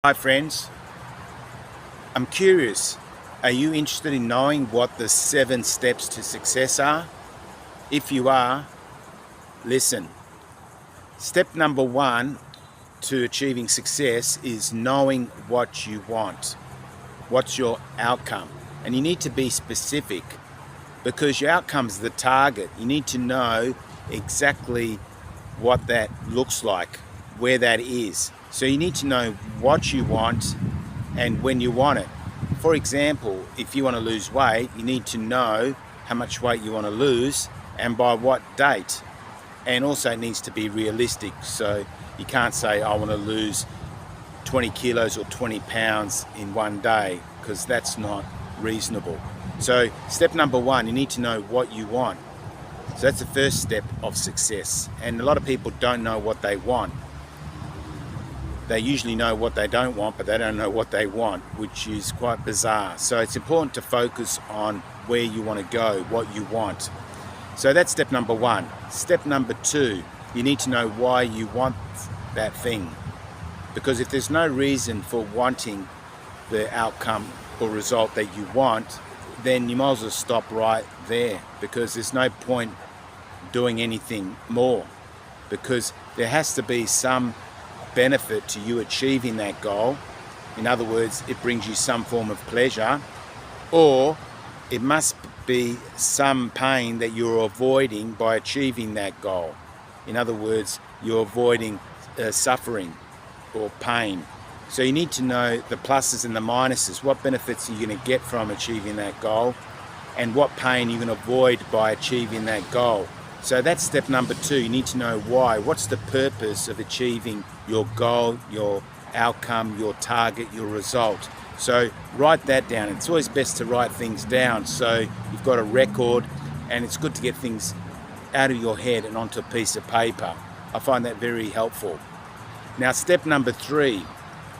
Hi friends, I'm curious, are you interested in knowing what the 7 steps to success are? If you are, listen. Step number 1 to achieving success is knowing what you want. What's your outcome? And you need to be specific because your outcome's the target. You need to know exactly what that looks like, where that is. So you need to know what you want and when you want it. For example, if you want to lose weight, you need to know how much weight you want to lose and by what date. And also it needs to be realistic. So you can't say, I want to lose 20 kilos or 20 pounds in one day, because that's not reasonable. So step number 1, you need to know what you want. So that's the first step of success. And a lot of people don't know what they want. They usually know what they don't want, but they don't know what they want, which is quite bizarre. So it's important to focus on where you want to go, what you want. So that's step number 1. Step number 2, you need to know why you want that thing. Because if there's no reason for wanting the outcome or result that you want, then you might as well stop right there, because there's no point doing anything more, because there has to be some benefit to you achieving that goal. In other words, it brings you some form of pleasure, or it must be some pain that you're avoiding by achieving that goal. In other words, you're avoiding suffering or pain. So you need to know the pluses and the minuses. What benefits are you going to get from achieving that goal, and what pain you're going to avoid by achieving that goal. So that's step number 2. You need to know why. What's the purpose of achieving your goal, your outcome, your target, your result? So write that down. It's always best to write things down so you've got a record, and it's good to get things out of your head and onto a piece of paper. I find that very helpful. Now, step number 3,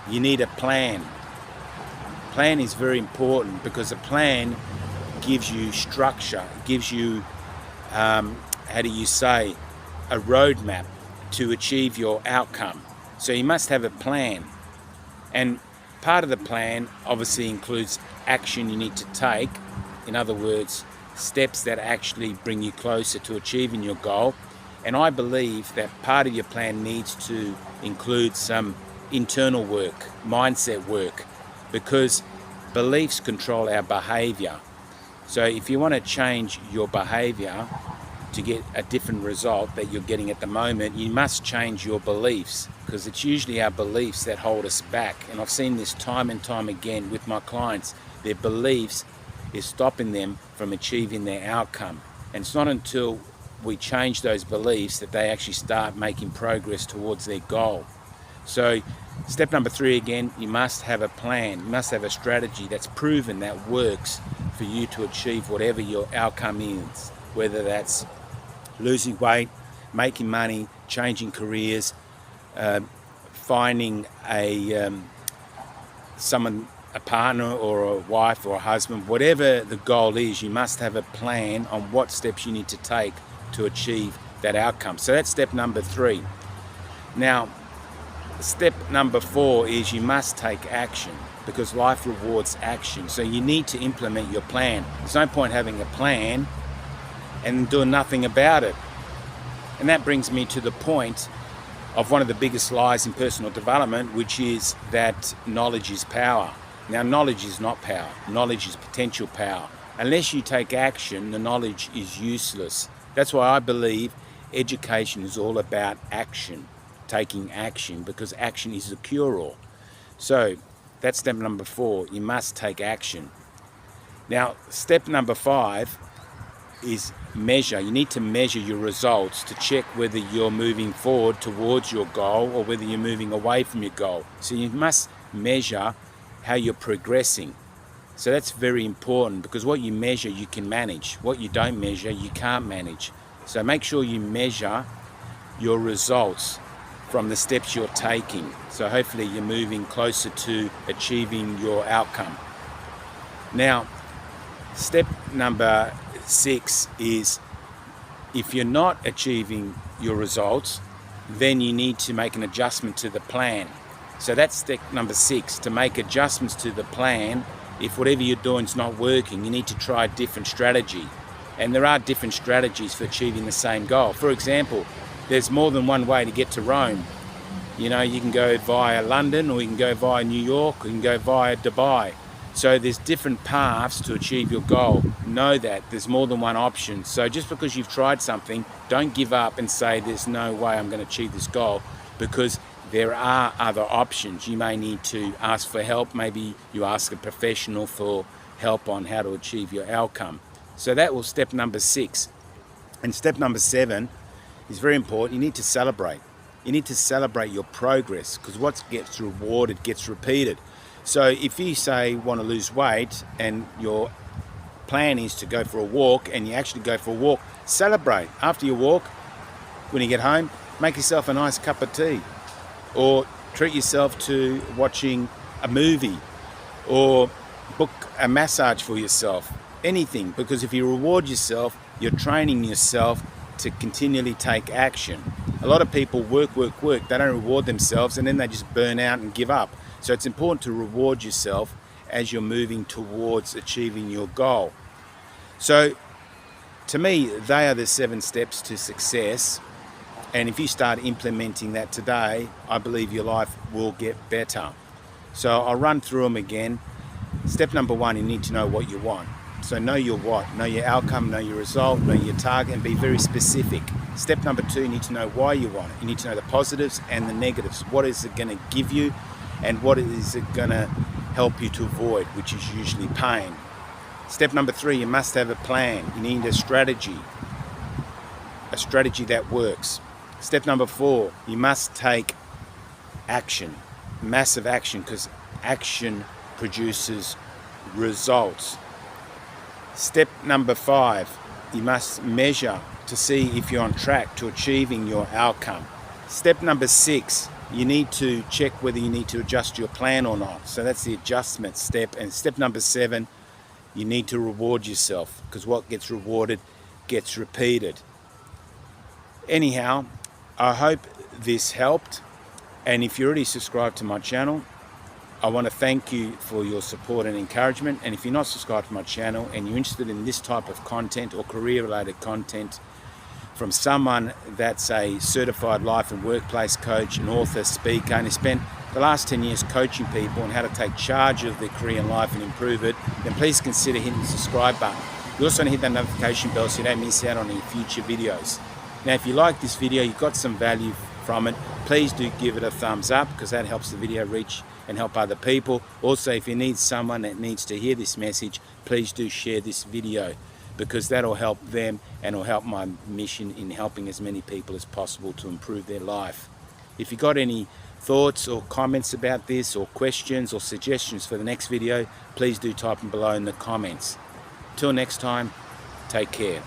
you need a plan. Plan is very important, because a plan gives you structure, gives you a roadmap to achieve your outcome. So you must have a plan, and part of the plan obviously includes action you need to take. In other words, steps that actually bring you closer to achieving your goal. And I believe that part of your plan needs to include some internal work, mindset work, because beliefs control our behavior. So if you want to change your behavior to get a different result that you're getting at the moment, you must change your beliefs, because it's usually our beliefs that hold us back. And I've seen this time and time again with my clients. Their beliefs is stopping them from achieving their outcome. And it's not until we change those beliefs that they actually start making progress towards their goal. So step number 3 again, you must have a plan. You must have a strategy that's proven, that works for you to achieve whatever your outcome is, whether that's losing weight, making money, changing careers, finding a partner or a wife or a husband. Whatever the goal is, you must have a plan on what steps you need to take to achieve that outcome. So that's step number 3. Now, step number 4 is you must take action, because life rewards action. So you need to implement your plan. There's no point having a plan and doing nothing about it. And that brings me to the point of one of the biggest lies in personal development, which is that knowledge is power. Now, knowledge is not power. Knowledge is potential power. Unless you take action, the knowledge is useless. That's why I believe education is all about action, taking action, because action is the cure-all. So that's step number 4. You must take action. Now, step number 5 is measure. You need to measure your results to check whether you're moving forward towards your goal or whether you're moving away from your goal. So you must measure how you're progressing. So that's very important, because what you measure you can manage. What you don't measure you can't manage. So make sure you measure your results from the steps you're taking. So hopefully you're moving closer to achieving your outcome. Now, step number 6 is, if you're not achieving your results, then you need to make an adjustment to the plan. So that's step number 6, to make adjustments to the plan. If whatever you're doing is not working, you need to try a different strategy. And there are different strategies for achieving the same goal. For example, there's more than one way to get to Rome. You know, you can go via London, or you can go via New York, or you can go via Dubai. So there's different paths to achieve your goal. Know that there's more than one option. So just because you've tried something, don't give up and say there's no way I'm going to achieve this goal, because there are other options. You may need to ask for help. Maybe you ask a professional for help on how to achieve your outcome. So that was step number 6. And step number 7 is very important. You need to celebrate. You need to celebrate your progress, because what gets rewarded gets repeated. So if you say you want to lose weight and your plan is to go for a walk, and you actually go for a walk, celebrate. After your walk, when you get home, make yourself a nice cup of tea, or treat yourself to watching a movie, or book a massage for yourself. Anything, because if you reward yourself, you're training yourself to continually take action. A lot of people work, they don't reward themselves, and then they just burn out and give up. So it's important to reward yourself as you're moving towards achieving your goal. So to me, they are the 7 steps to success. And if you start implementing that today, I believe your life will get better. So I'll run through them again. Step number 1, you need to know what you want. So know your what, know your outcome, know your result, know your target, and be very specific. Step number 2, you need to know why you want it. You need to know the positives and the negatives. What is it going to give you, and what is it going to help you to avoid, which is usually pain. Step number 3, you must have a plan. You need a strategy that works. Step number 4, you must take action, massive action, because action produces results. Step number 5, you must measure to see if you're on track to achieving your outcome. Step number 6, you need to check whether you need to adjust your plan or not. So that's the adjustment step. And step number 7, you need to reward yourself, because what gets rewarded gets repeated. Anyhow, I hope this helped. And if you're already subscribed to my channel, I want to thank you for your support and encouragement. And if you're not subscribed to my channel and you're interested in this type of content or career-related content from someone that's a certified life and workplace coach, an author, speaker, and has spent the last 10 years coaching people on how to take charge of their career and life and improve it, then please consider hitting the subscribe button. You also want to hit that notification bell so you don't miss out on any future videos. Now, if you like this video, you got some value from it, please do give it a thumbs up, because that helps the video reach and help other people. Also, if you need someone that needs to hear this message, please do share this video, because that'll help them and will help my mission in helping as many people as possible to improve their life. If you got any thoughts or comments about this, or questions or suggestions for the next video, please do type them below in the comments. Till next time, take care.